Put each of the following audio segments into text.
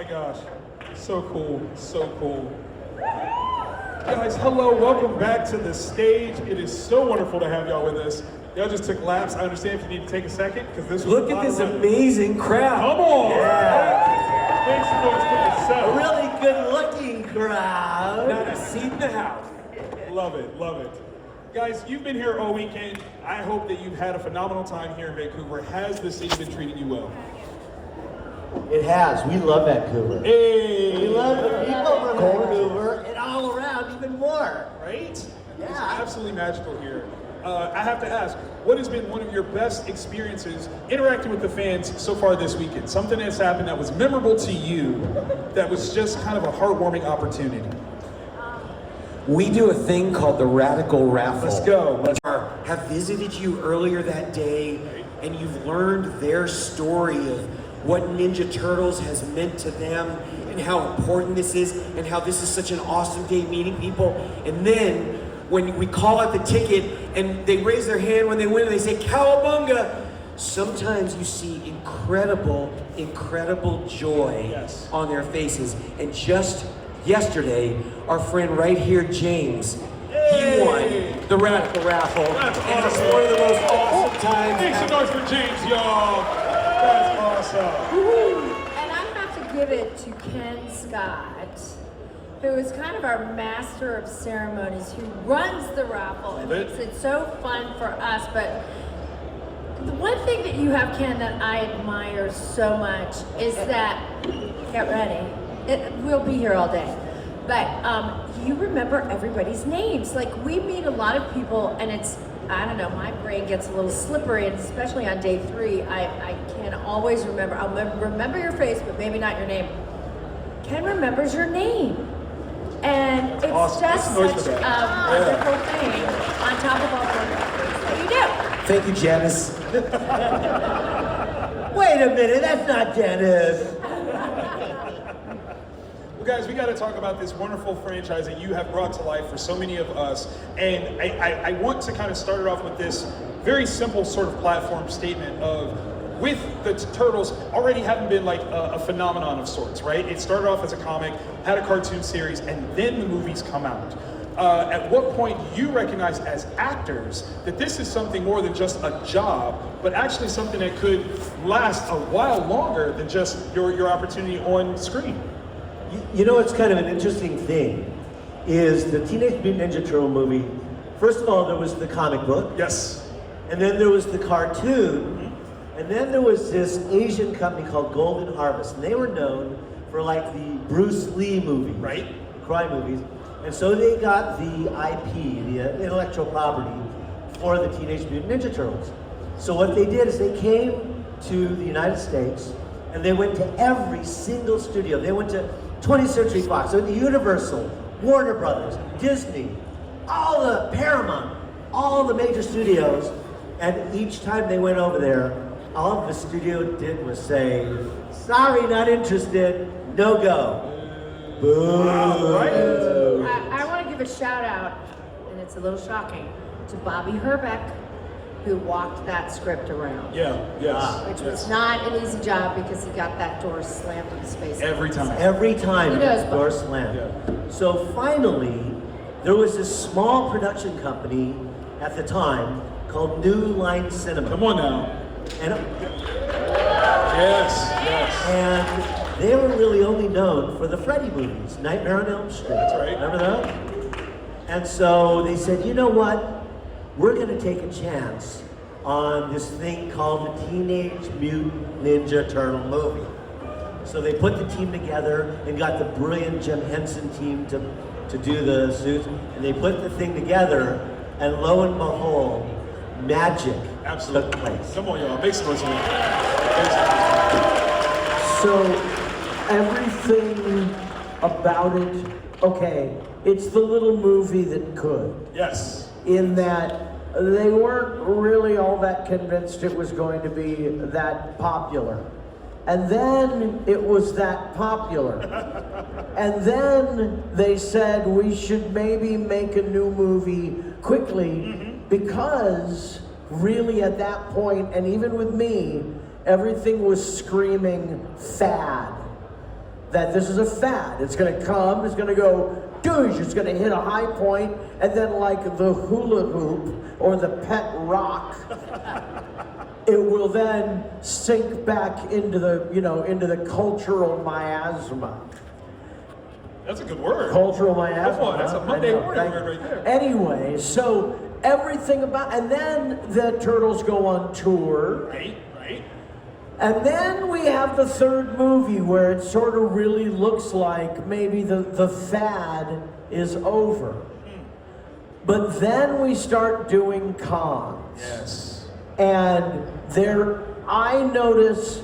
my gosh. So cool, so cool. Guys, hello, welcome back to the stage. It is so wonderful to have y'all with us. Y'all just took laps. I understand if you need to take a second, because this was Look at this amazing crowd. Come on! Yeah. Make some noise for yourself. A really good-looking crowd. Not a seat in the house. Love it, love it. Guys, you've been here all weekend. I hope that you've had a phenomenal time here in Vancouver. Has the city been treating you well? It has. We love Vancouver. Hey! We love the people from Vancouver and all around even more. Right? Yeah. It's absolutely magical here. I have to ask, what has been one of your best experiences interacting with the fans so far this weekend? Something that's happened that was memorable to you, that was just kind of a heartwarming opportunity. We do a thing called the Radical Raffle. Let's go. Have visited you earlier that day, and you've learned their story of what Ninja Turtles has meant to them, and how important this is, and how this is such an awesome day meeting people. And then, when we call out the ticket, and they raise their hand when they win, and they say, "Cowabunga!" Sometimes you see incredible, incredible joy on their faces. And just yesterday, our friend right here, James, he won the Radical Raffle. That's and awesome. it's one of the most awesome times. Make some noise for James, y'all. That's awesome. And I have to give it to Ken Scott, who is kind of our master of ceremonies, who runs the raffle and makes it so fun for us. But the one thing that you have, Ken, that I admire so much is that, get ready, we'll be here all day, but you remember everybody's names. Like, we meet a lot of people, and it's, I don't know, my brain gets a little slippery, and especially on day 3, I can't always remember. I'll remember your face, but maybe not your name. Ken remembers your name. And it's awesome. just such a wonderful thing on top of all the wonderful things that you do. Thank you, Janice. Wait a minute, that's not Janice. Well, guys, we got to talk about this wonderful franchise that you have brought to life for so many of us. And I want to kind of start it off with this very simple sort of platform statement of, with the Turtles already having been like a phenomenon of sorts, right? It started off as a comic, had a cartoon series, and then the movies come out. At what point you recognize as actors that this is something more than just a job, but actually something that could last a while longer than just your opportunity on screen? You know, it's kind of an interesting thing, is the Teenage Mutant Ninja Turtle movie. First of all, there was the comic book. Yes. And then there was the cartoon. And then there was this Asian company called Golden Harvest, and they were known for like the Bruce Lee movie, right? Crime movies. And so they got the IP, the intellectual property, for the Teenage Mutant Ninja Turtles. So what they did is they came to the United States, and they went to every single studio. They went to 20th Century Fox, so the Universal, Warner Brothers, Disney, all the Paramount, all the major studios, and each time they went over there, all the studio did was say, "Sorry, not interested, no go." Boo. Wow, right? I want to give a shout out, and it's a little shocking, to Bobby Herbeck, who walked that script around. Yeah, yes. Which was not an easy job, because he got that door slammed in his face. Every time. Every time He knows, the door Bob. slammed. Yeah. So finally, there was this small production company at the time called New Line Cinema. Come on now. And, Yes. and they were really only known for the Freddy movies, Nightmare on Elm Street. That's right. Remember that? And so they said, you know what? We're gonna take a chance on this thing called the Teenage Mutant Ninja Turtle movie. So they put the team together and got the brilliant Jim Henson team to do the suits, and they put the thing together, and lo and behold, magic took place. Come on, y'all. Make some noise for me. So everything about it, okay, it's the little movie that could. Yes. In that they weren't really all that convinced it was going to be that popular. And then it was that popular. And then they said we should maybe make a new movie quickly, because really at that point, and even with me, everything was screaming fad. that this is a fad. It's gonna come, it's gonna go douche, it's gonna hit a high point, and then like the hula hoop or the pet rock, it will then sink back into the, into the cultural miasma. That's a good word. Cultural miasma. Come on, that's a Monday morning word right there. Anyway, so everything about, and then the Turtles go on tour. Right. And then we have the third movie where it sort of really looks like maybe the fad is over. But then we start doing cons. Yes. And I notice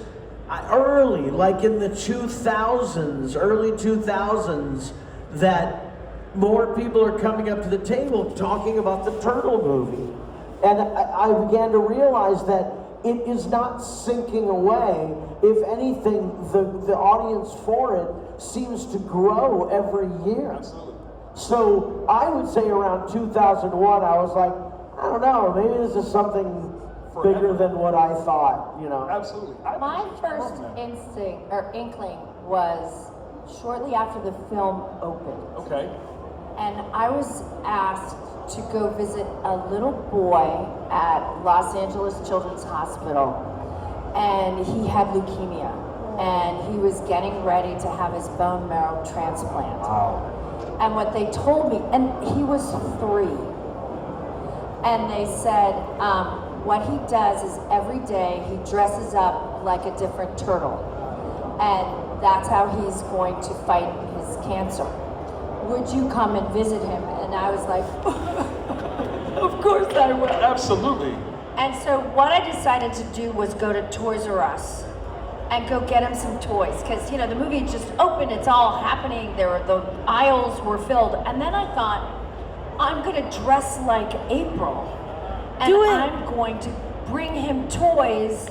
early, like in the 2000s, early 2000s, that more people are coming up to the table talking about the Turtle movie. And I began to realize that it is not sinking away. If anything, the audience for it seems to grow every year. Absolutely. So I would say around 2001, I was like, I don't know, maybe this is something bigger than what I thought, Absolutely. My first instinct or inkling was shortly after the film opened. Okay. And I was asked to go visit a little boy at Los Angeles Children's Hospital, and he had leukemia, and he was getting ready to have his bone marrow transplant. Wow. And what they told me, and he was 3, and they said what he does is every day he dresses up like a different turtle, and that's how he's going to fight his cancer. Would you come and visit him? And I was like, of course I would. Absolutely. And so what I decided to do was go to Toys R Us and go get him some toys. Because, the movie just opened, it's all happening. The aisles were filled. And then I thought, I'm gonna dress like April. And I'm going to bring him toys.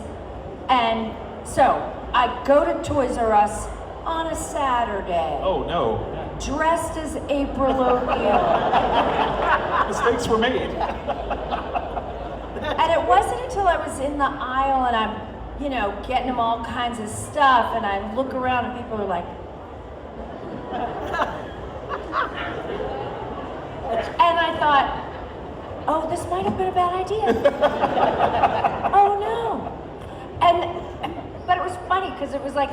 And so I go to Toys R Us on a Saturday. Oh no. Dressed as April O'Neil. Mistakes were made. And it wasn't until I was in the aisle and I'm, getting him all kinds of stuff, and I look around and people are like, and I thought, oh, this might have been a bad idea. Oh no. But it was funny because it was like,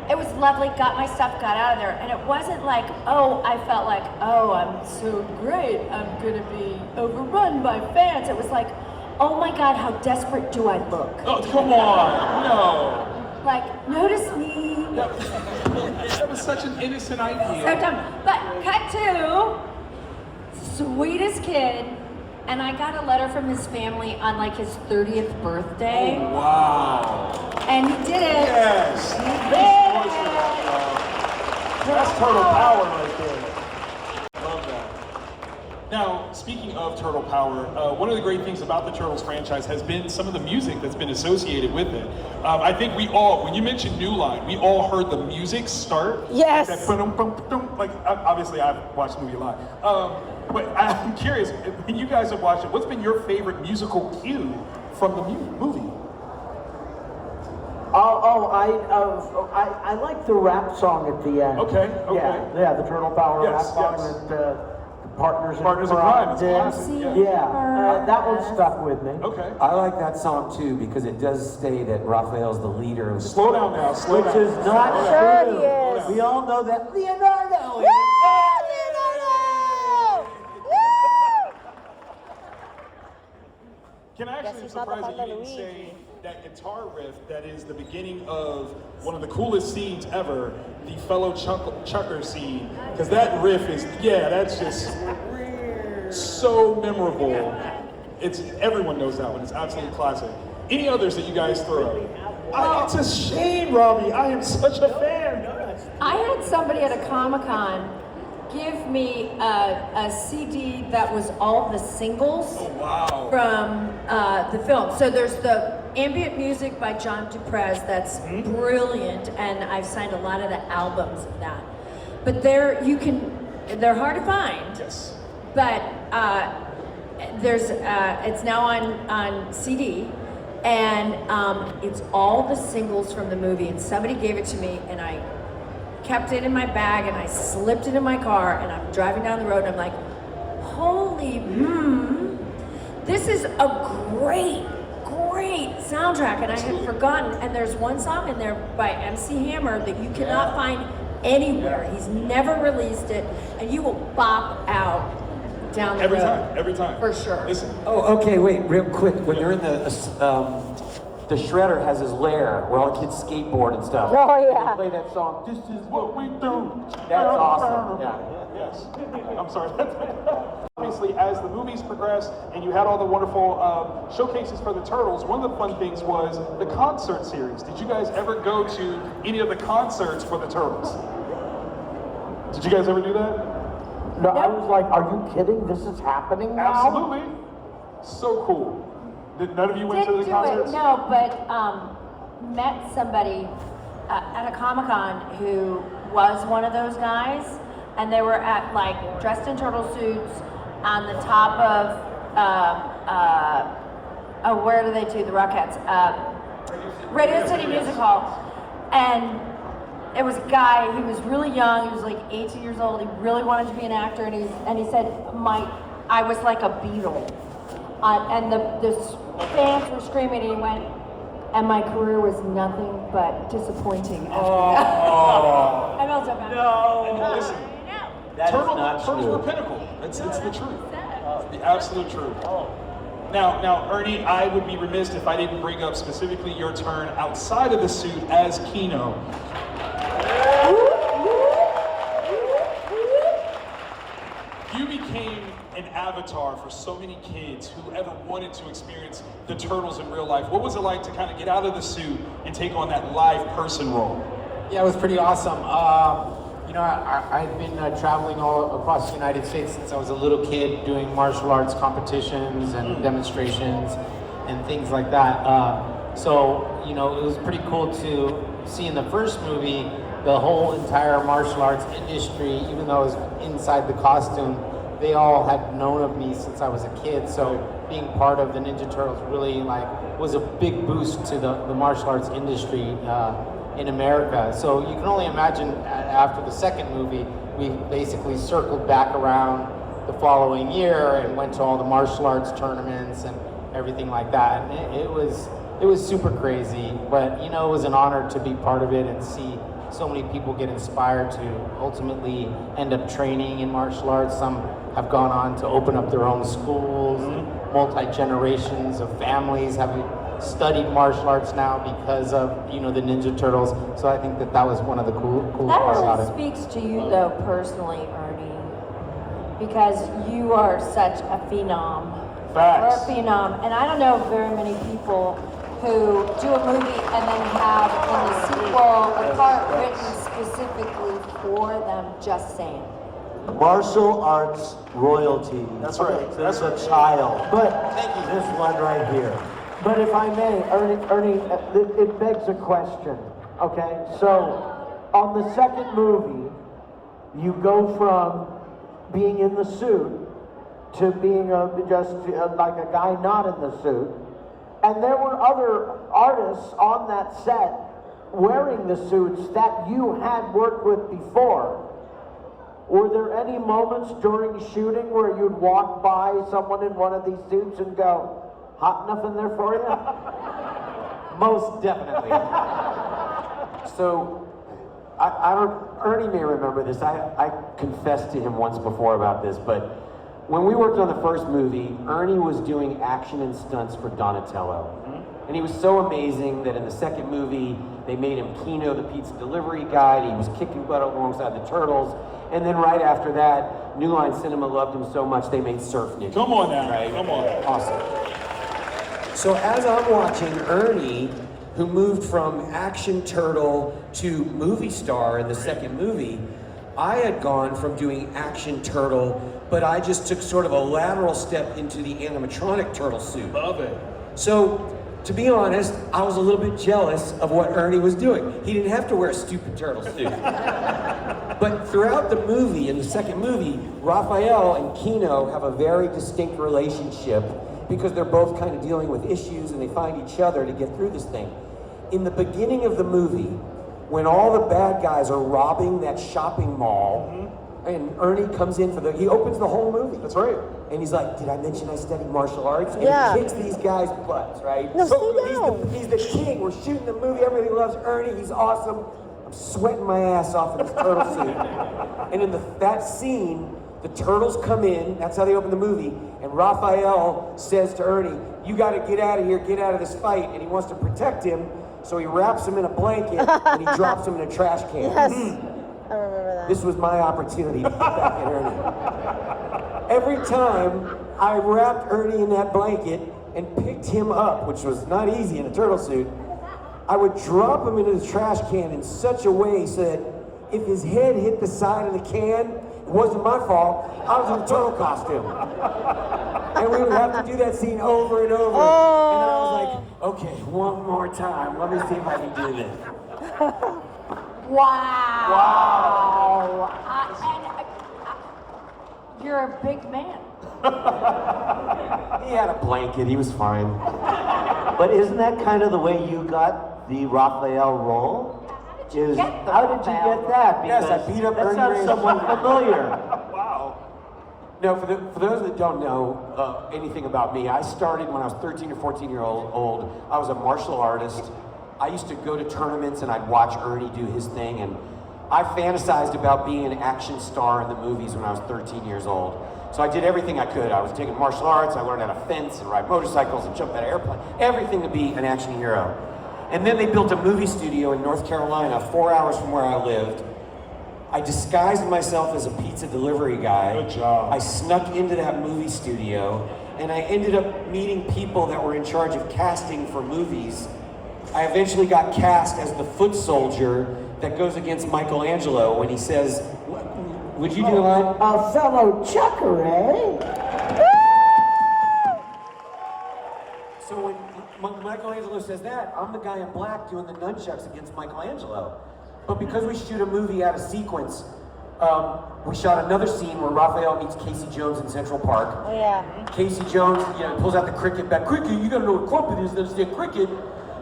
it was lovely, got my stuff, got out of there, and it wasn't like, I felt like, I'm so great, I'm gonna be overrun by fans. It was like, oh my God, how desperate do I look? Oh, come on, no. Like, notice me. That was such an innocent idea. So dumb. But cut to, sweetest kid, and I got a letter from his family on like his 30th birthday. Oh, wow. And he did it. Yes. He did it. That's turtle power right there. Love that. Now, speaking of turtle power, one of the great things about the Turtles franchise has been some of the music that's been associated with it. I think we all, when you mentioned New Line, we all heard the music start. Yes. That ba-dum-bum-ba-dum, like, obviously I've watched the movie a lot. But I'm curious, when you guys have watched it, what's been your favorite musical cue from the movie? I like the rap song at the end. Okay. Yeah, the Turtle Power Yes, rap song yes. with the Partners in Partners in Crime. Crime, it's classic, yeah. Yeah, that one stuck with me. Okay. I like that song too because it does say that Raphael's the leader of the Slow down now, slow Which down. is not Sure true. he is. We all know that Leonardo is. Can I actually, I'm he's not the surprised that you Papa didn't Luigi. say that guitar riff that is the beginning of one of the coolest scenes ever, the fellow Chucker scene, because that riff is, that's just so memorable. Everyone knows that one, it's absolutely classic. Any others that you guys throw? It's a shame, Robbie, I am such a fan. I had somebody at a Comic-Con give me a CD that was all the singles from the film. So there's the ambient music by John Duprez that's brilliant, and I've signed a lot of the albums of that. But they're hard to find. Yes. But it's now on CD, And it's all the singles from the movie, and somebody gave it to me, and I kept it in my bag, and I slipped it in my car, and I'm driving down the road, and I'm like, holy, this is a great soundtrack, and I had forgotten. And there's one song in there by MC Hammer that you cannot find anywhere. He's never released it, and you will bop out down the road. Every time. For sure. Listen. Oh, okay, wait, real quick. When you're in the Shredder has his lair where all the kids skateboard and stuff. Oh, yeah. They play that song, "This is what we do." That's awesome. Yeah. Yes. I'm sorry. Obviously, as the movies progressed and you had all the wonderful showcases for the Turtles, one of the fun things was the concert series. Did you guys ever go to any of the concerts for the Turtles? Did you guys ever do that? No, I was like, are you kidding? This is happening now? Absolutely. So cool. Did none of you went to Didn't the do concerts? it, no, but met somebody at a Comic-Con who was one of those guys, and they were at like dressed in turtle suits on the top of where do they do the Rockettes? Radio City Music Hall, and it was a guy. He was really young. He was like 18 years old. He really wanted to be an actor, and he said, I was like a Beatle, and the fans were screaming, and he went, and my career was nothing but disappointing after that. I felt so bad. No. Listen, That is not Turtles true. were pinnacle. It's the truth. It's the absolute truth. Now, Ernie, I would be remiss if I didn't bring up specifically your turn outside of the suit as Kino. You became an avatar for so many kids who ever wanted to experience the Turtles in real life. What was it like to kind of get out of the suit and take on that live person role? Yeah, it was pretty awesome. You know, I've been traveling all across the United States since I was a little kid, doing martial arts competitions and demonstrations and things like that. So, you know, it was pretty cool to see in the first movie the whole entire martial arts industry, even though I was inside the costume, they all had known of me since I was a kid. So being part of the Ninja Turtles really was a big boost to the martial arts industry in America. So you can only imagine after the second movie, we basically circled back around the following year and went to all the martial arts tournaments and everything like that. And it was super crazy, but you know, it was an honor to be part of it and see so many people get inspired to ultimately end up training in martial arts. Some have gone on to open up their own schools, multi-generations of families have studied martial arts now because of, you know, the Ninja Turtles. So I think that was one of the cool parts about That it. really speaks to you though personally, Ernie, because you are such a phenom. Facts. You're a phenom, and I don't know very many people who do a movie and then have in the sequel a part written specifically for them. Just saying. Martial arts royalty. That's right. That's a child. But This one right here. But if I may, Ernie, it begs a question. Okay, so on the second movie, you go from being in the suit to being just like a guy not in the suit, and there were other artists on that set wearing the suits that you had worked with before. Were there any moments during shooting where you'd walk by someone in one of these suits and go, hot enough in there for you? Most definitely. So, I don't, Ernie may remember this. I confessed to him once before about this, but when we worked on the first movie, Ernie was doing action and stunts for Donatello. And he was so amazing that in the second movie, they made him Kino, the pizza delivery guy. He was kicking butt alongside the Turtles. And then right after that, New Line Cinema loved him so much, they made Surf Ninja. Come on now. Right? Come on. Awesome. So as I'm watching Ernie, who moved from action turtle to movie star in the second movie, I had gone from doing action turtle, but I just took sort of a lateral step into the animatronic turtle suit. Love it. So, to be honest, I was a little bit jealous of what Ernie was doing. He didn't have to wear a stupid turtle suit. But throughout the movie, in the second movie, Raphael and Kino have a very distinct relationship, because they're both kind of dealing with issues and they find each other to get through this thing. In the beginning of the movie, when all the bad guys are robbing that shopping mall, and Ernie comes in he opens the whole movie. That's right. And he's like, did I mention I studied martial arts? And Yeah. he kicks these guys' butts, right? No, So stay down. he's the king. We're shooting the movie. Everybody loves Ernie. He's awesome. I'm sweating my ass off in this turtle suit. And in that scene, the turtles come in. That's how they open the movie. And Raphael says to Ernie, you got to get out of here, get out of this fight. And he wants to protect him. So he wraps him in a blanket and he drops him in a trash can. Yes. I remember that. This was my opportunity to get back at Ernie. Every time I wrapped Ernie in that blanket and picked him up, which was not easy in a turtle suit, I would drop him into the trash can in such a way so that if his head hit the side of the can, it wasn't my fault. I was in a turtle costume. And we would have to do that scene over and over. Oh. And then I was like, okay, one more time. Let me see if I can do this. Wow. You're a big man. He had a blanket. He was fine. But isn't that kind of the way you got the Raphael role? How did you get that? Yes, I Because beat up that Ernie sounds Reyes. somewhat familiar. Wow. No, for those that don't know anything about me, I started when I was 13 or 14 years old. I was a martial artist. I used to go to tournaments and I'd watch Ernie do his thing, and I fantasized about being an action star in the movies when I was 13 years old. So I did everything I could. I was taking martial arts, I learned how to fence and ride motorcycles and jump out of airplanes, everything to be an action hero. And then they built a movie studio in North Carolina, 4 hours from where I lived. I disguised myself as a pizza delivery guy. Good job. I snuck into that movie studio, and I ended up meeting people that were in charge of casting for movies. I eventually got cast as the foot soldier that goes against Michelangelo when he says, would you do the line? A fellow chucker, eh? So when Michelangelo says that, I'm the guy in black doing the nunchucks against Michelangelo. But because we shoot a movie out of sequence, we shot another scene where Raphael meets Casey Jones in Central Park. Oh, yeah. Casey Jones, pulls out the cricket bat. Cricket, you gotta know what crumpet is to understand cricket.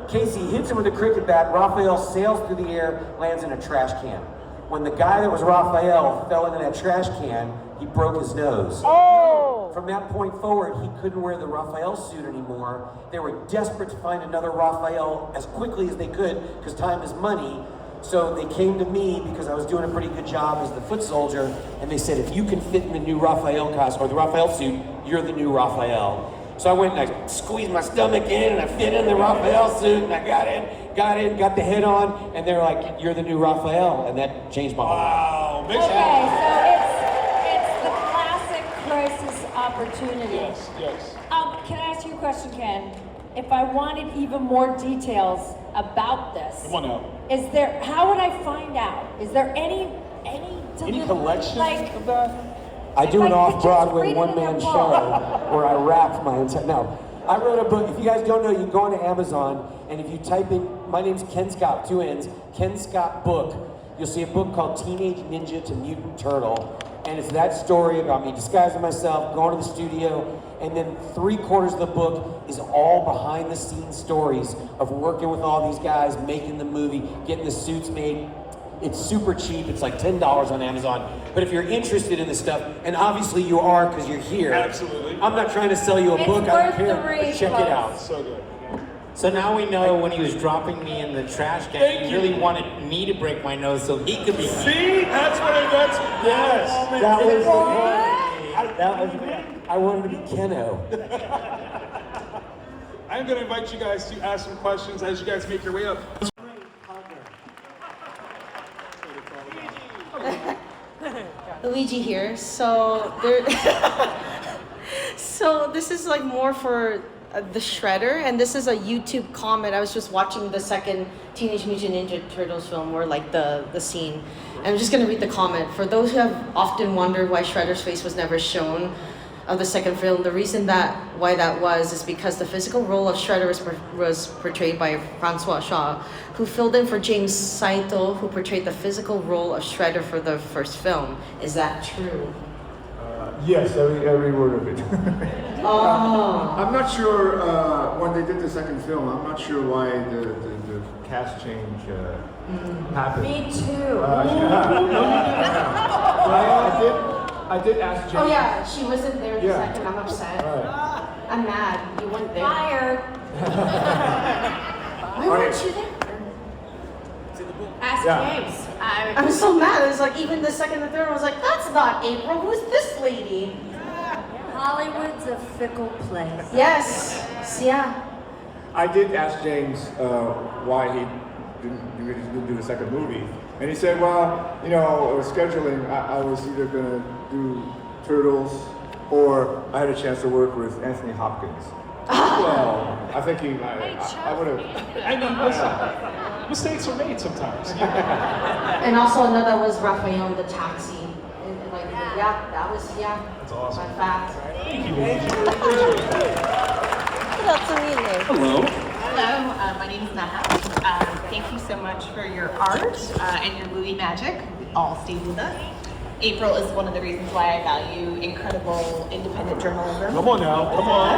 Casey hits him with a cricket bat. Raphael sails through the air, lands in a trash can. When the guy that was Raphael fell into that trash can, he broke his nose. Oh. From that point forward, he couldn't wear the Raphael suit anymore. They were desperate to find another Raphael as quickly as they could, because time is money. So they came to me because I was doing a pretty good job as the foot soldier, and they said, if you can fit in the new Raphael costume, or the Raphael suit, you're the new Raphael. So I went and I squeezed my stomach in, and I fit in the Raphael suit, and I got the head on, and they're like, you're the new Raphael, and that changed my whole life. Wow. Big Okay, shout. so it's the classic crisis opportunity. Yes. Can I ask you a question, Ken? If I wanted even more details about this, Come on now. how would I find out? Is there any collection of that? I do If an I could just off-Broadway read it in one-man your show book. where I rap my entire... No, I wrote a book. If you guys don't know, you can go onto Amazon, and if you type in, my name's Ken Scott, 2 N's, Ken Scott book, you'll see a book called Teenage Ninja to Mutant Turtle, and it's that story about me disguising myself, going to the studio, and then 3/4 of the book is all behind-the-scenes stories of working with all these guys, making the movie, getting the suits made. It's super cheap. It's like $10 on Amazon. But if you're interested in this stuff, and obviously you are because you're here. Absolutely. I'm not trying to sell you a It's book. I worth don't care. the read, But check it out. So good. So now we know when he was dropping me in the trash can, Thank he you. really wanted me to break my nose so he could be. See? That's yes. That was I wanted to be Keno. I'm going to invite you guys to ask some questions as you guys make your way up. Luigi here. So there, so this is like more for the Shredder, and this is a YouTube comment. I was just watching the second Teenage Mutant Ninja Turtles film, or like the scene. And I'm just gonna read the comment. For those who have often wondered why Shredder's face was never shown of the second film, the reason why that was is because the physical role of Shredder was portrayed by Francois Shaw, who filled in for James Saito, who portrayed the physical role of Shredder for the first film. Is that true? Yes, every word of it. Oh. I'm not sure, when they did the second film, I'm not sure why the cast change happened. Me too. I did ask James. Oh yeah, she wasn't there the Yeah. second. I'm upset. Right. I'm mad. You weren't there. Fired. Why weren't you there? Ask Yeah. James. I was so mad. It was like even the second and third, I was like, that's not April. Who's this lady? Hollywood's a fickle place. Yes. Yeah. I did ask James why he didn't do the second movie. And he said, well, scheduling, I was either going to do Turtles or I had a chance to work with Anthony Hopkins. Well, I think I would have. I mean, listen, mistakes are made sometimes. And also another was Raphael in the taxi. And that was That's awesome. My fact. That's amazing. Hello. Hello, my name is Naha. Thank you so much for your art and your movie magic. All stayed with us. April is one of the reasons why I value incredible independent journalism. Come on now. Come on.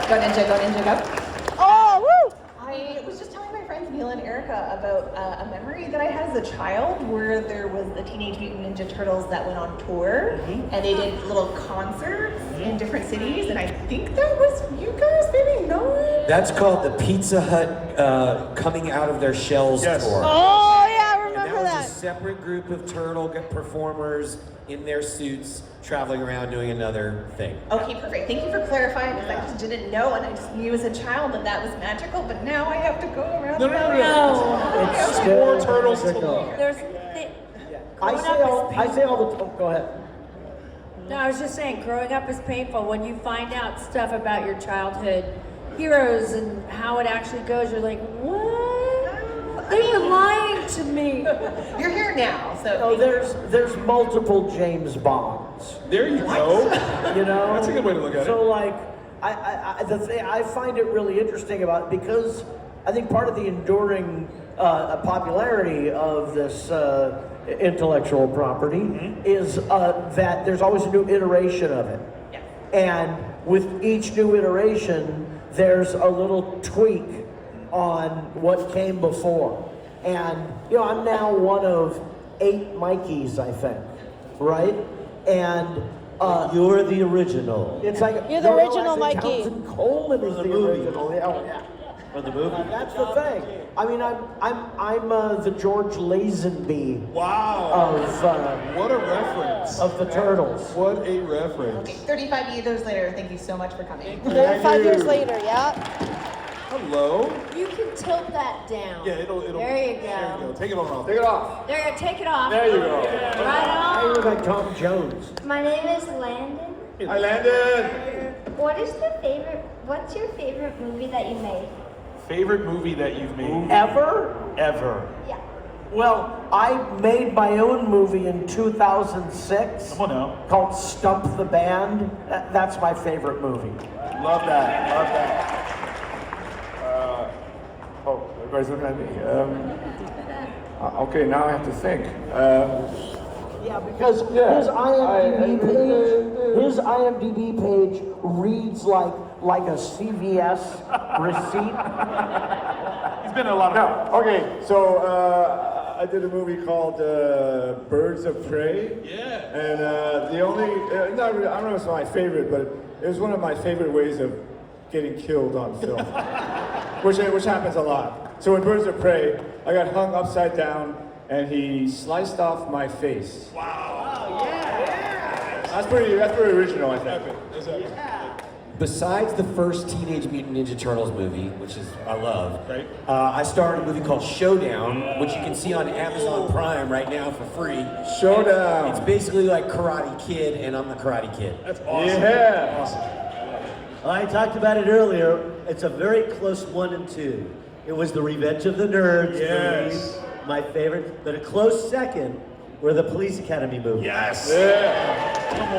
Go Ninja, go Ninja, go. Oh, woo! I was just telling my friends Neil and Erica about a memory that I had as a child where there was the Teenage Mutant Ninja Turtles that went on tour and they did little concerts in different cities, and I think that was you guys, maybe no? That's called the Pizza Hut coming out of their shells Yes. tour. Oh, yeah, I And that remember was that. a separate group of turtle performers in their suits traveling around doing another thing. Okay, perfect. Thank you for clarifying because I just didn't know, and I just knew as a child that that was magical, but now I have to go around. No. It's There's still more turtles to magical. love. There's I say all the time. Go ahead. No, I was just saying, growing up is painful. When you find out stuff about your childhood heroes and how it actually goes, you're like, what? They were lying to me. You're here now, so. No, there's multiple James Bonds. There you go. That's a good way to look at it. So like, I find it really interesting because I think part of the enduring popularity of this intellectual property is that there's always a new iteration of it. Yeah. And with each new iteration, there's a little tweak on what came before. And, I'm now one of 8 Mikeys, I think, right? And You're the original. it's like You're the original I think Mikey. Townsend Coleman is For the the movie. original. Yeah. For the movie. That's the thing. I mean, I'm the George Lazenby Wow. What a reference. of the Turtles. What a reference. Okay, 35 years later, thank you so much for coming. 35 years later, yeah. Hello. You can tilt that down. Yeah, it'll. There you There you go. go. Take it off. Take it off. There you go. Take it off. There you go. Right I on. look like Tom Jones. My name is Landon. I landed. What's your favorite movie that you made? Favorite movie that you've made Ever? ever? Yeah. Well, I made my own movie in 2006 Come on now. called Stump the Band. That's my favorite movie. Love that. Love that. Everybody's looking at me. Okay, now I have to think. Yeah, because his IMDb page reads like a CVS receipt. He's been in a lot of. Okay, so I did a movie called Birds of Prey. Yeah. And the only, not really, I don't know if it's my favorite, but it was one of my favorite ways of getting killed on film, which happens a lot. So in Birds of Prey, I got hung upside down and he sliced off my face. Wow. Yeah. That's pretty original, I think. Besides the first Teenage Mutant Ninja Turtles movie, which I love, Right. I starred in a movie called Showdown, which you can see on Amazon Prime right now for free. Showdown. It's basically like Karate Kid, and I'm the Karate Kid. That's awesome. Yeah. Awesome. I talked about it earlier. It's a very close 1 and 2. It was the Revenge of the Nerds Yes. movie, my favorite, but a close second were the Police Academy movies. Yes. Yeah. Come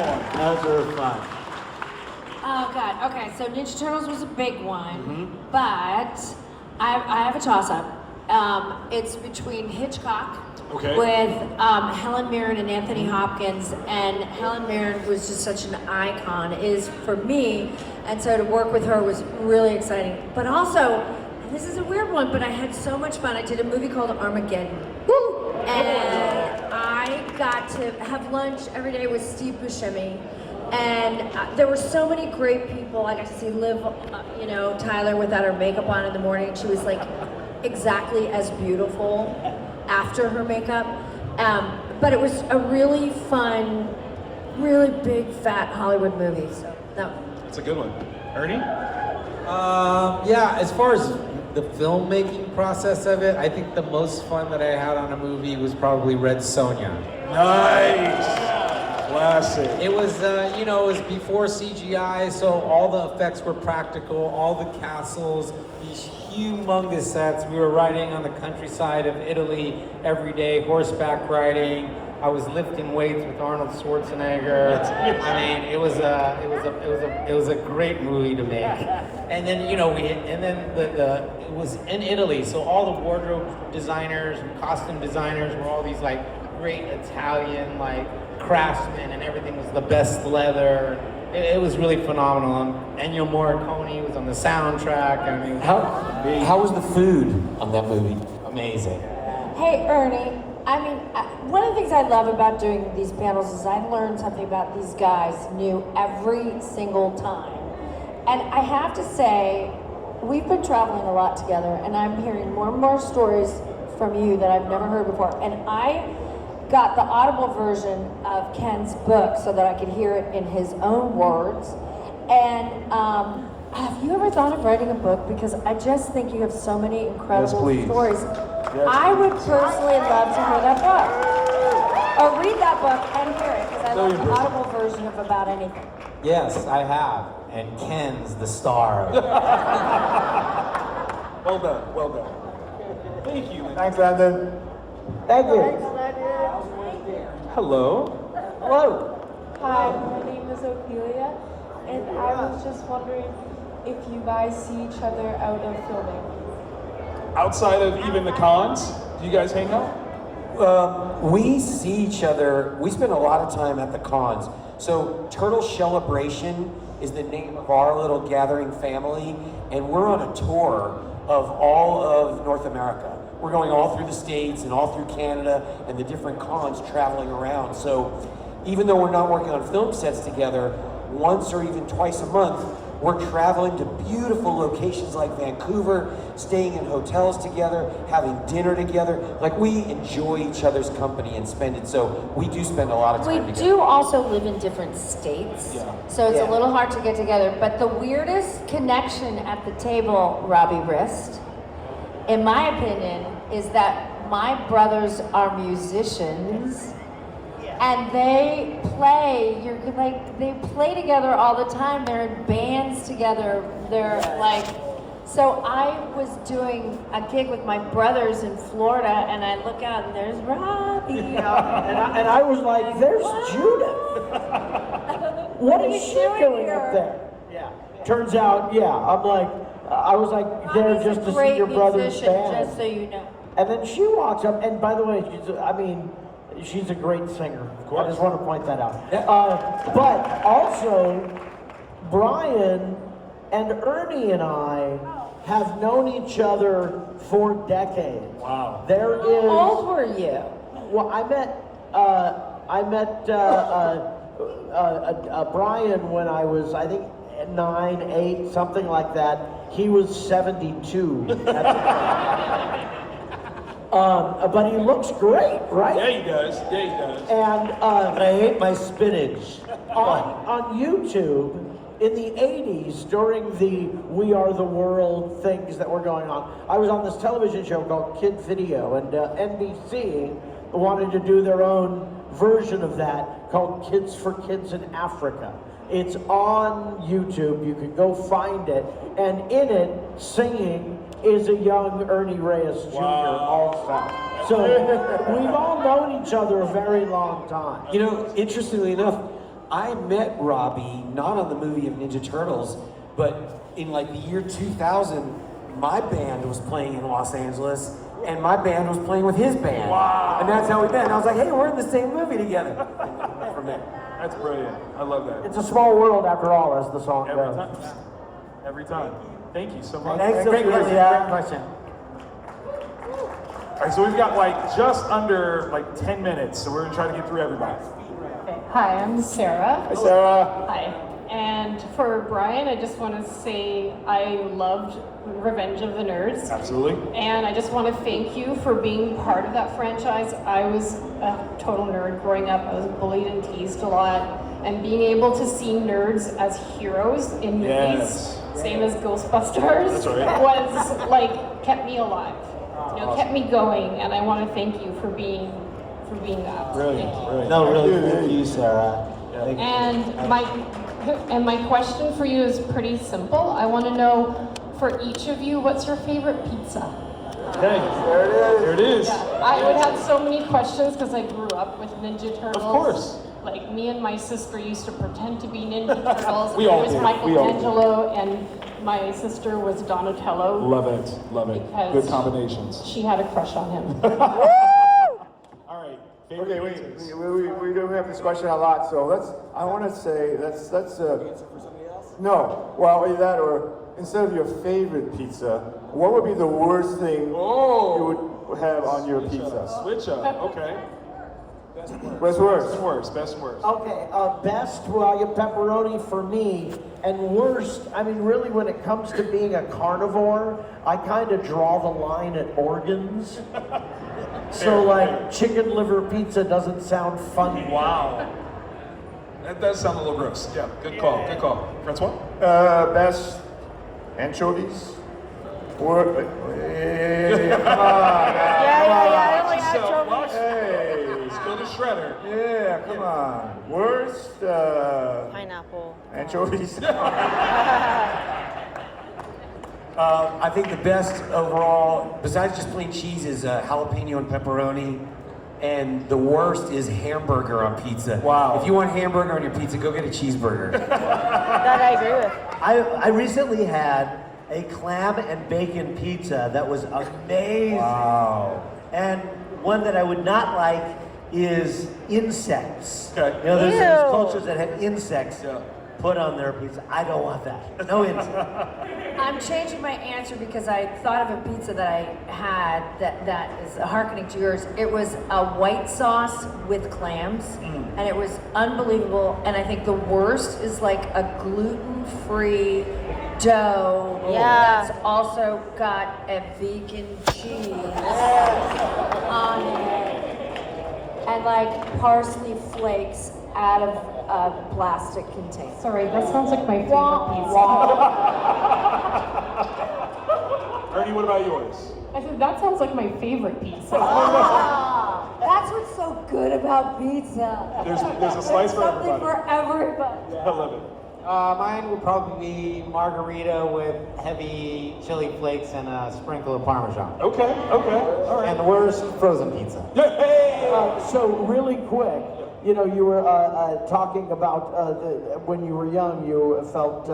on. Those were fun. Oh God. Okay, so Ninja Turtles was a big one, but I have a toss-up. It's between Hitchcock Okay. with Helen Mirren and Anthony Hopkins, and Helen Mirren was just such an icon, is for me, and so to work with her was really exciting. But also, and this is a weird one, but I had so much fun. I did a movie called Armageddon. Woo! And I got to have lunch every day with Steve Buscemi. And there were so many great people. I got to see Liv, Tyler without her makeup on in the morning. She was like exactly as beautiful after her makeup. But it was a really fun, really big, fat Hollywood movie. So, no. It's a good one. Ernie? Yeah, as far as the filmmaking process of it, I think the most fun that I had on a movie was probably Red Sonja. Nice. Classic. It was, it was before CGI, so all the effects were practical, all the castles, these humongous sets. We were riding on the countryside of Italy every day, horseback riding. I was lifting weights with Arnold Schwarzenegger. I mean, it was a great movie to make. And then it was in Italy, so all the wardrobe designers and costume designers were all these like great Italian craftsmen, and everything was the best leather. It was really phenomenal. And Ennio Morricone was on the soundtrack. I mean, How was the food on that movie? Amazing. Hey, Ernie. One of the things I love about doing these panels is I learned something about these guys new every single time. And I have to say, we've been traveling a lot together, and I'm hearing more and more stories from you that I've never heard before. And I got the audible version of Ken's book so that I could hear it in his own words. And have you ever thought of writing a book? Because I just think you have so many incredible stories. I would personally love to hear that book. Or read that book and hear it, because I love the audible version of about anything. yes, I have. And Ken's the star. Well done. Well done. Thank you. Thanks, Landon. Thank you. Hello. Hello. Hi, my name is Ophelia, and I was just wondering if you guys see each other out of filming. Outside of even the cons, do you guys hang out? We see each other, we spend a lot of time at the cons. So Turtle Shellebration is the name of our little gathering family, and we're on a tour of all of North America. We're going all through the States and all through Canada and the different cons traveling around. So even though we're not working on film sets together, once or even twice a month, we're traveling to beautiful locations like Vancouver, staying in hotels together, having dinner together. Like, we enjoy each other's company and spend it. So we do spend a lot of time We together. do also live in different states, so it's a little hard to get together. But the weirdest connection at the table, Robbie Rist, in my opinion, is that my brothers are musicians. And they play, they play together all the time. They're in bands together. They're so I was doing a gig with my brothers in Florida, and I look out and there's Robbie. and I was like, there's Judith. What is she doing up there? Yeah. Turns out, I was like there just to see your brother's band. Just so you know. And then she walks up, and by the way, she's a great singer. Of course. I just want to point that out. But also, Brian and Ernie and I have known each other for decades. Wow. There is. How old were you? Well, I met Brian when I was, I think, 9, 8, something like that. He was 72. But he looks great, right? Yeah, he does. And But I hate my spinach. on YouTube, in the 80s, during the We Are the World things that were going on, I was on this television show called Kid Video, and NBC wanted to do their own version of that called Kids for Kids in Africa. It's on YouTube, you can go find it, and in it, singing is a young Ernie Reyes Jr. also. So we've all known each other a very long time. You know, interestingly enough, I met Robbie not on the movie of Ninja Turtles, but in like the year 2000, my band was playing in Los Angeles, and my band was playing with his band. Wow. And that's how we met. And I was like, hey, we're in the same movie together. From there. That's brilliant. I love that. It's a small world after all, as the song Every goes. time. Every time. Thank you so much. Thanks, Great Sophia. question. Great question. All right, so we've got like just under like 10 minutes, so we're gonna try to get through everybody. Okay. Hi, I'm Sarah. Hi, Sarah. Hi. And for Brian, I just want to say I loved Revenge of the Nerds. Absolutely. And I just want to thank you for being part of that franchise. I was a total nerd growing up. I was bullied and teased a lot. And being able to see nerds as heroes in movies, Yes. same as Ghostbusters, That's right. was like, kept me alive. You know, kept me going. And I want to thank you for being that. Brilliant. Thank you. Brilliant. No, really, thank you, Sarah. Thank you. And my question for you is pretty simple. I want to know, for each of you, what's your favorite pizza? Okay. There it is. There it is. Yeah, I would have so many questions because I grew up with Ninja Turtles. Of course. Like me and my sister used to pretend to be Ninja Turtles. We and all I was did. Michelangelo and my sister was Donatello. Love it. Love it. Because Good combinations. She had a crush on him. All right. Okay, we do have this question a lot, so I want to say, no, well, either that or instead of your favorite pizza, what would be the worst thing you would have on your pizza? Switch up. Okay. What's worse? Best and worst. Best and worst. Okay, best, well, you pepperoni for me, and worst, I mean, really, when it comes to being a carnivore, I kind of draw the line at organs. So, like, chicken liver pizza doesn't sound funny. Wow. That does sound a little gross. Yeah. Good call. Good call. Francois? Best anchovies? Or, come on. Yeah, like anchovies. Hey. Still the shredder. Yeah, come on. Worst, Pineapple. anchovies? I think the best overall, besides just plain cheese, is jalapeno and pepperoni. And the worst is hamburger on pizza. Wow. If you want hamburger on your pizza, go get a cheeseburger. That I agree with. I recently had a clam and bacon pizza that was amazing. Wow. And one that I would not like is insects. Okay. You know, there's Ew. those cultures that have insects Yeah. put on their pizza. I don't want that. No insects. I'm changing my answer because I thought of a pizza that I had that is hearkening to yours. It was a white sauce with clams, and it was unbelievable. And I think the worst is like a gluten-free dough Yeah. that's also got a vegan cheese on it, and like parsley flakes out of a plastic container. Sorry, that sounds like my favorite pizza. Ernie, what about yours? I said, that sounds like my favorite pizza. That's what's so good about pizza. There's a slice for Something everybody. for everybody. I love it. Mine would probably be margarita with heavy chili flakes and a sprinkle of Parmesan. Okay. All right. And the worst, frozen pizza. Hey! So really quick, you know, you were talking about when you were young, you felt,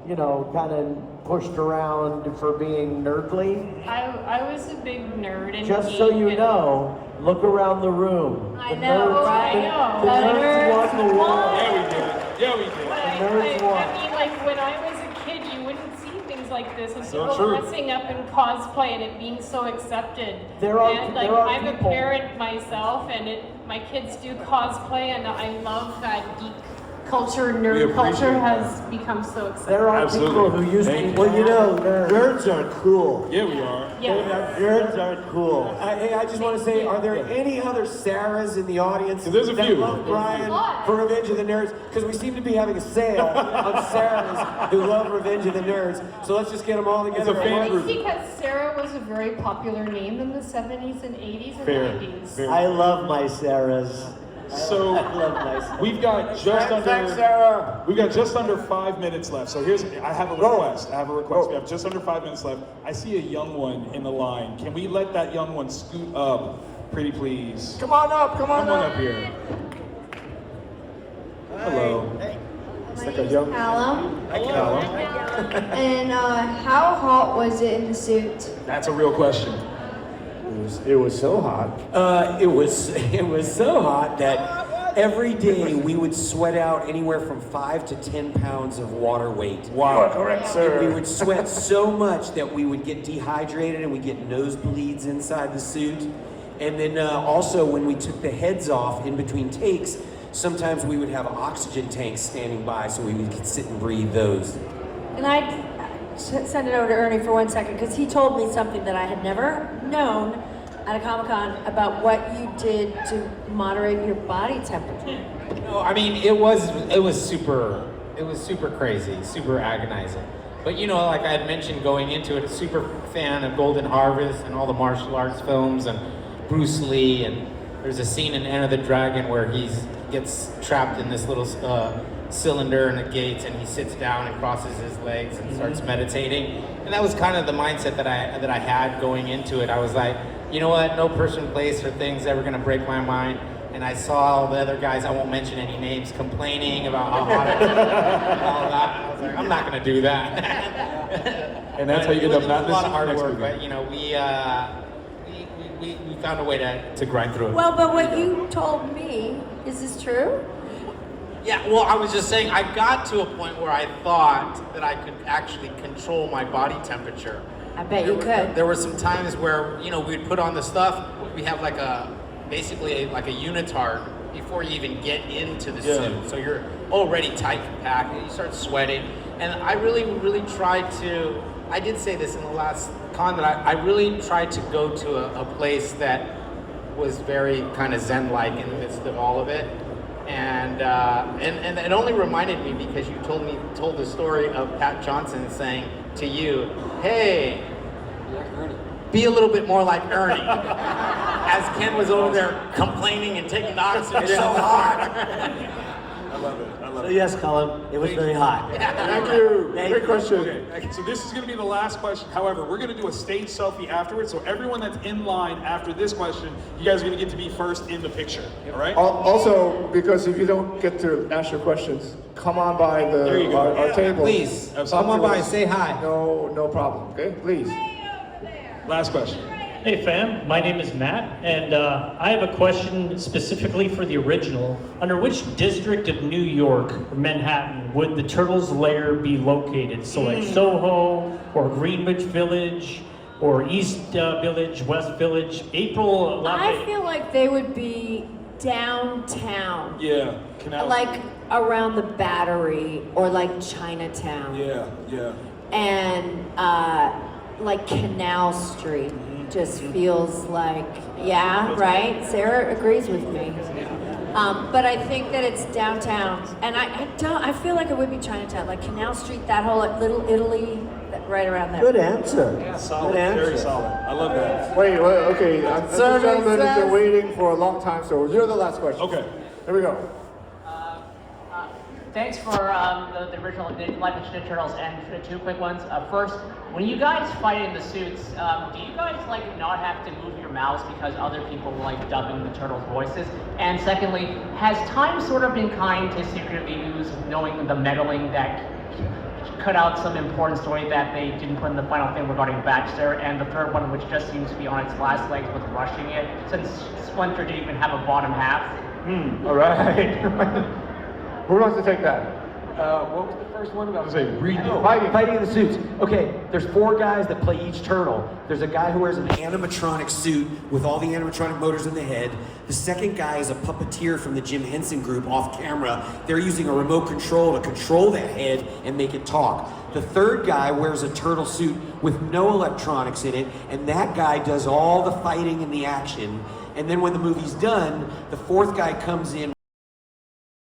you know, kind of pushed around for being nerdly. I was a big nerd and Just so geek you and- know, look around the room. I The know, nerds, right? The nerds won the war. Yeah, we did. Yeah, we did. nerds won. I mean, like when I was a kid, you wouldn't see things like this, and So people true. dressing up in cosplay and it being so accepted. There are- and like there are I'm people- a parent myself, and my kids do cosplay, and I love that geek culture, We nerd appreciate culture that. has become so accepted. There are Absolutely. people who used to Thank be. you. Well, you know, nerds are cool. Yeah, we are. Yeah. Nerds are cool. Hey, I just want to say, are there any other Sarahs in the audience There's a that few. love Brian for Revenge of the Nerds? Because we seem to be having a sale on Sarahs who love Revenge of the Nerds. So let's just get them all together. It's a fan I group. think because Sarah was a very popular name in the 70s and 80s and Fair. 90s. Fair. I love my Sarahs. So I love my Sarahs. we've got just Thanks, Sarah. We've got just under 5 minutes left. So I have a request. We have just under 5 minutes left. I see a young one in the line. Can we let that young one scoot up, pretty please? Come on up, come on Come on up. up here. Hello. It's like a young. Callum. Hello. And how hot was it in the suit? That's a real question. It was so hot. It was so hot that every day we would sweat out anywhere from 5 to 10 pounds of water weight. Wow, correct, sir. We would sweat so much that we would get dehydrated and we get nosebleeds inside the suit. And then also when we took the heads off in between takes, sometimes we would have oxygen tanks standing by so we could sit and breathe those. And I send it over to Ernie for 1 second because he told me something that I had never known at a Comic-Con about what you did to moderate your body temperature. No, I mean it was super crazy, super agonizing. But you know, like I had mentioned going into it, a super fan of Golden Harvest and all the martial arts films and Bruce Lee, and there's a scene in Enter the Dragon where he gets trapped in this little cylinder in the gates, and he sits down and crosses his legs and starts meditating. And that was kind of the mindset that I had going into it. I was like, you know what, no person, place, or thing's ever gonna break my mind. And I saw all the other guys, I won't mention any names, complaining about how hot it was and all that. I was like, I'm not gonna do that. And that's how you end up not a lot of hard next work, movie. but you know, we found a way to grind through it. Well, but what you told me, is this true? Yeah, well, I was just saying, I got to a point where I thought that I could actually control my body temperature. I bet you could. There were some times where, you know, we'd put on the stuff, we have like basically like a unitard before you even get into the suit. So you're already tight and packed, and you start sweating. And I really, really tried to, I did say this in the last con, that I really tried to go to a place that was very kind of Zen-like in the midst of all of it. And it only reminded me because you told the story of Pat Johnson saying to you, hey, be a little bit more like Ernie. As Ken was over there complaining and taking the oxygen. It's so hot. I love it. So yes, Colin, it was very hot. Thank you. Great question. Okay, so this is going to be the last question. However, we're going to do a stage selfie afterwards. So everyone that's in line after this question, you guys are going to get to be first in the picture. All right? Also, because if you don't get to ask your questions, come on by our table. Please, come on by and say hi. No problem. Okay, please. Last question. Hey fam, my name is Matt, and I have a question specifically for the original. Under which district of New York or Manhattan would the Turtles' lair be located? So like Soho, or Greenwich Village, or East Village, West Village, April 11th? I feel like they would be downtown. Yeah, Canal. Like around the Battery or like Chinatown. Yeah. And like Canal Street just feels like, yeah, right? Sarah agrees with me. But I think that it's downtown, and I feel like it would be Chinatown, like Canal Street, that whole like, Little Italy, right around there. Good answer. Yeah, solid. Good answer. Very solid. I love that. Wait, okay. The gentleman has been waiting for a long time, so you're the last question. Okay. Here we go. Thanks for the original Live Ninja Turtles, and two quick ones. First, when you guys fight in the suits, do you guys like not have to move your mouths because other people were like dubbing the turtles' voices? And secondly, has time sort of been kind to Secret News, knowing the meddling that cut out some important story that they didn't put in the final thing regarding Baxter, and the third one, which just seems to be on its last legs with rushing it, since Splinter didn't even have a bottom half? All right. Who wants to take that? What was the first one? Fighting in the suits. Okay, there's 4 guys that play each turtle. There's a guy who wears an animatronic suit with all the animatronic motors in the head. The second guy is a puppeteer from the Jim Henson group off camera. They're using a remote control to control that head and make it talk. The third guy wears a turtle suit with no electronics in it, and that guy does all the fighting and the action. And then when the movie's done, the fourth guy comes in